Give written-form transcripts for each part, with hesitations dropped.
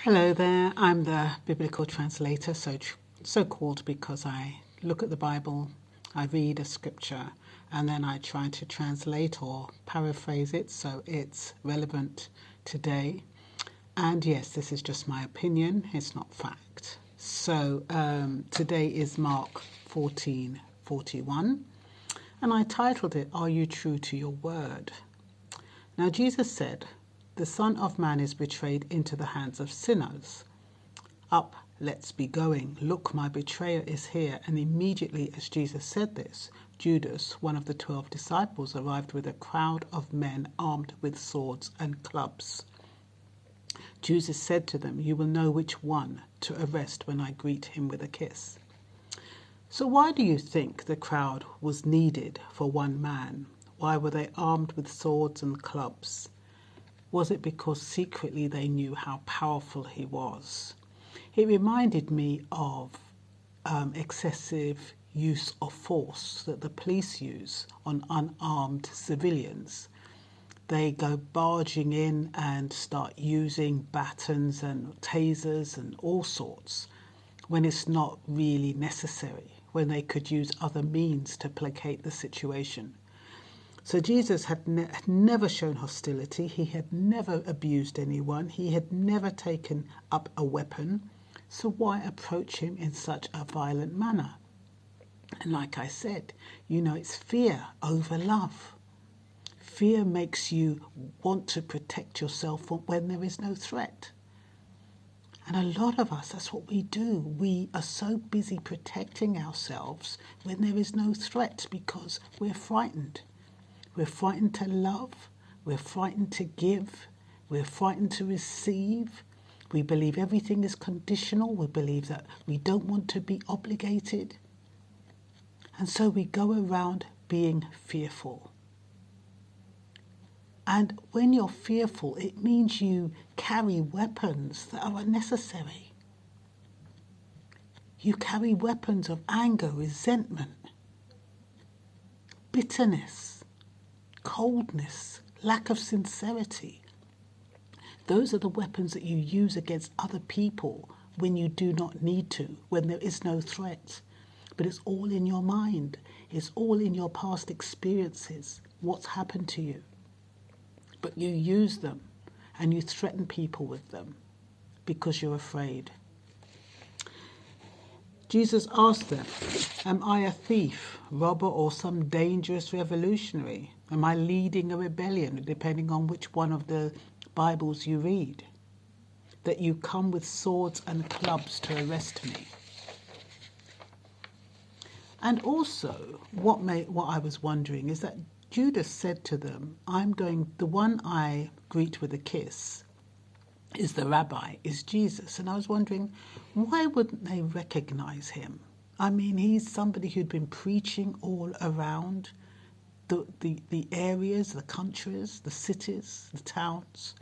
Hello there, I'm the Biblical Translator, so called because I look at the Bible, I read a scripture, and then I try to translate or paraphrase it so it's relevant today. And yes, this is just my opinion, it's not fact. So today is Mark 14:41, and I titled it, Are You True to Your Word? Now Jesus said, the Son of Man is betrayed into the hands of sinners. Up, let's be going. Look, my betrayer is here. And immediately as Jesus said this, Judas, one of the 12 disciples, arrived with a crowd of men armed with swords and clubs. Jesus said to them, you will know which one to arrest when I greet him with a kiss. So why do you think the crowd was needed for one man? Why were they armed with swords and clubs? Was it because secretly they knew how powerful he was? It reminded me of excessive use of force that the police use on unarmed civilians. They go barging in and start using batons and tasers and all sorts when it's not really necessary, when they could use other means to placate the situation. So Jesus had never shown hostility. He had never abused anyone. He had never taken up a weapon. So why approach him in such a violent manner? And like I said, it's fear over love. Fear makes you want to protect yourself when there is no threat. And a lot of us, that's what we do. We are so busy protecting ourselves when there is no threat because we're frightened. We're frightened to love, we're frightened to give, we're frightened to receive. We believe everything is conditional, we believe that we don't want to be obligated. And so we go around being fearful. And when you're fearful, it means you carry weapons that are unnecessary. You carry weapons of anger, resentment, bitterness, coldness, lack of sincerity. Those are the weapons that you use against other people when you do not need to, when there is no threat. But it's all in your mind. It's all in your past experiences, what's happened to you. But you use them and you threaten people with them because you're afraid. Jesus asked them, am I a thief, robber, or some dangerous revolutionary? Am I leading a rebellion, depending on which one of the Bibles you read? That you come with swords and clubs to arrest me? And also, what I was wondering is that Judas said to them, the one I greet with a kiss is the rabbi, is Jesus. And I was wondering, why wouldn't they recognize him? I mean, he's somebody who'd been preaching all around the areas, the countries, the cities, the towns.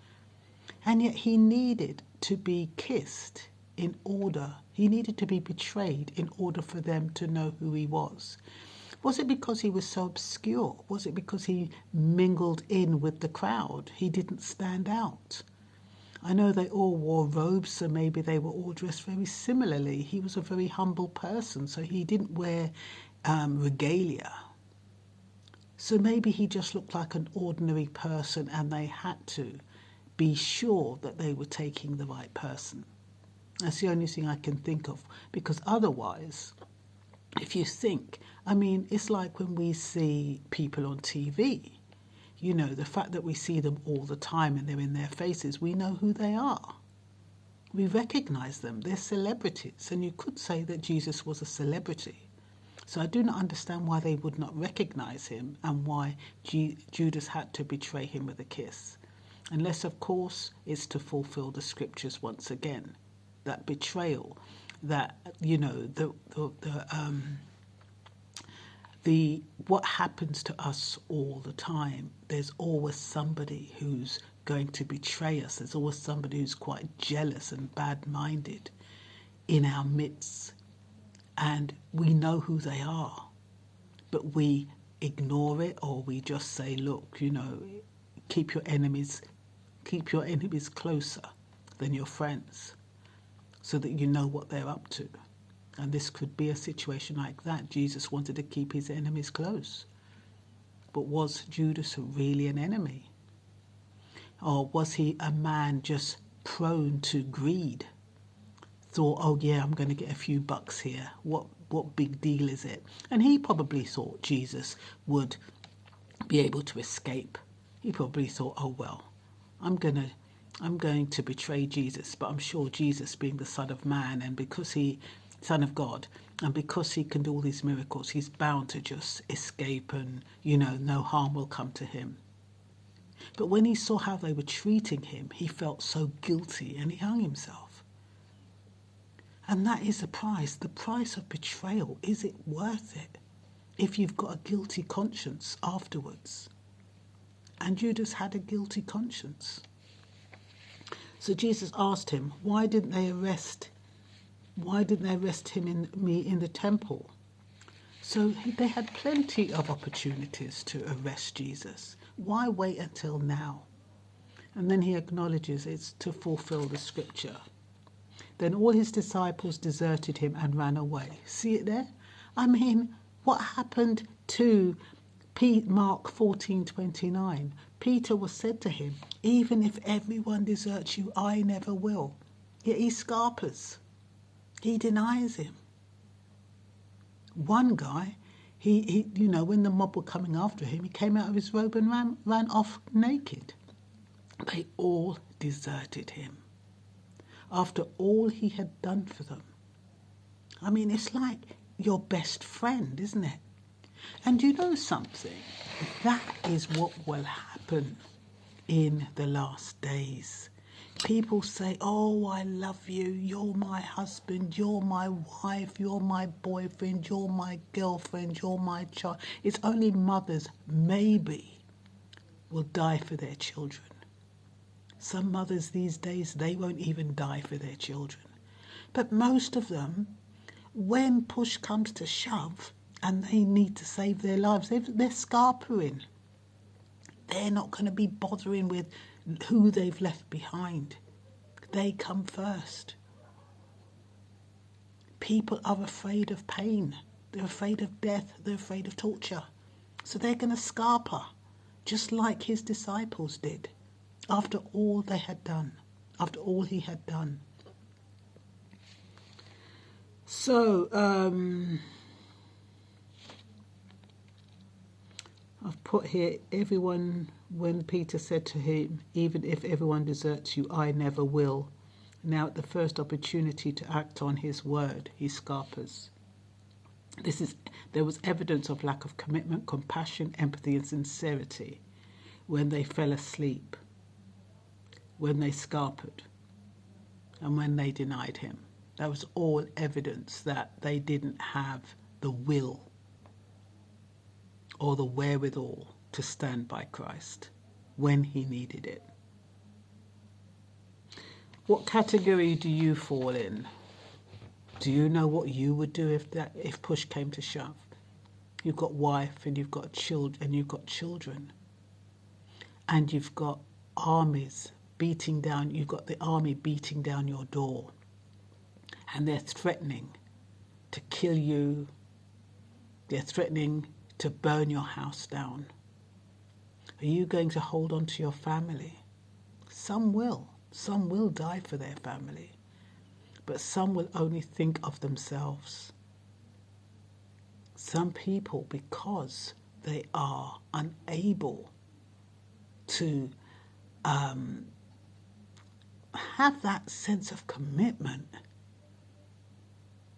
And yet he needed to be kissed he needed to be betrayed in order for them to know who he was. Was it because he was so obscure? Was it because he mingled in with the crowd? He didn't stand out. I know they all wore robes, so maybe they were all dressed very similarly. He was a very humble person, so he didn't wear regalia. So maybe he just looked like an ordinary person and they had to be sure that they were taking the right person. That's the only thing I can think of, because otherwise, if you think, it's like when we see people on TV. The fact that we see them all the time and they're in their faces, we know who they are. We recognize them. They're celebrities. And you could say that Jesus was a celebrity. So I do not understand why they would not recognize him and why Judas had to betray him with a kiss. Unless, of course, it's to fulfill the scriptures once again. That betrayal, that, what happens to us all the time, there's always somebody who's going to betray us. There's always somebody who's quite jealous and bad-minded in our midst. And we know who they are, but we ignore it, or we just say, look, keep your enemies closer. than your friends, so that you know what they're up to. And this could be a situation like that. Jesus wanted to keep his enemies close. But was Judas really an enemy? Or was he a man just prone to greed? Thought, oh yeah, I'm going to get a few bucks here. What big deal is it? And he probably thought Jesus would be able to escape. He probably thought, oh well, I'm going to betray Jesus, but I'm sure Jesus, being the Son of Man, and because he, Son of God, and because he can do all these miracles, he's bound to just escape, and no harm will come to him. But when he saw how they were treating him, he felt so guilty, and he hung himself. And that is the price of betrayal. Is it worth it if you've got a guilty conscience afterwards? And Judas had a guilty conscience. So Jesus asked him, why didn't they arrest him in the temple? So they had plenty of opportunities to arrest Jesus. Why wait until now? And then he acknowledges it's to fulfill the scripture. Then all his disciples deserted him and ran away. See it there? I mean, what happened to Mark 14:29? Peter was said to him, even if everyone deserts you, I never will. Yet he scarpers. He denies him. One guy, he when the mob were coming after him, he came out of his robe and ran off naked. They all deserted him after all he had done for them. I mean, it's like your best friend, isn't it? And you know something? That is what will happen in the last days. People say, oh, I love you, you're my husband, you're my wife, you're my boyfriend, you're my girlfriend, you're my child. It's only mothers, maybe, will die for their children. Some mothers these days, they won't even die for their children. But most of them, when push comes to shove and they need to save their lives, they're scarpering. They're not going to be bothering with who they've left behind. They come first. People are afraid of pain. They're afraid of death. They're afraid of torture. So they're going to scarper, just like his disciples did, after all they had done, after all he had done. So, I've put here, everyone, when Peter said to him, even if everyone deserts you, I never will. Now at the first opportunity to act on his word, he scarpers. There was evidence of lack of commitment, compassion, empathy and sincerity when they fell asleep, when they scarpered, and when they denied him. That was all evidence that they didn't have the will or the wherewithal to stand by Christ when he needed it. What category do you fall in? Do you know what you would do if push came to shove? You've got wife and you've got children and you've got armies beating down. You've got the army beating down your door, and they're threatening to kill you. They're threatening to burn your house down. Are you going to hold on to your family? Some will. Some will die for their family. But some will only think of themselves. Some people, because they are unable to have that sense of commitment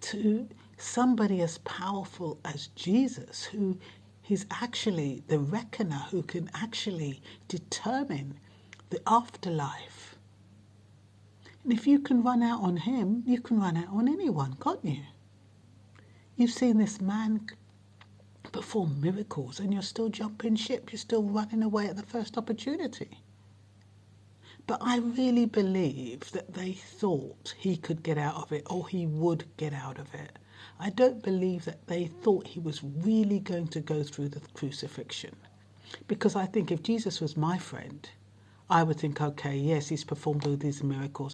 to somebody as powerful as Jesus, who is actually the reckoner, who can actually determine the afterlife. And if you can run out on him, you can run out on anyone, can't you? You've seen this man perform miracles and you're still jumping ship. You're still running away at the first opportunity. But I really believe that they thought he could get out of it, or he would get out of it. I don't believe that they thought he was really going to go through the crucifixion. Because I think if Jesus was my friend, I would think, okay, yes, he's performed all these miracles.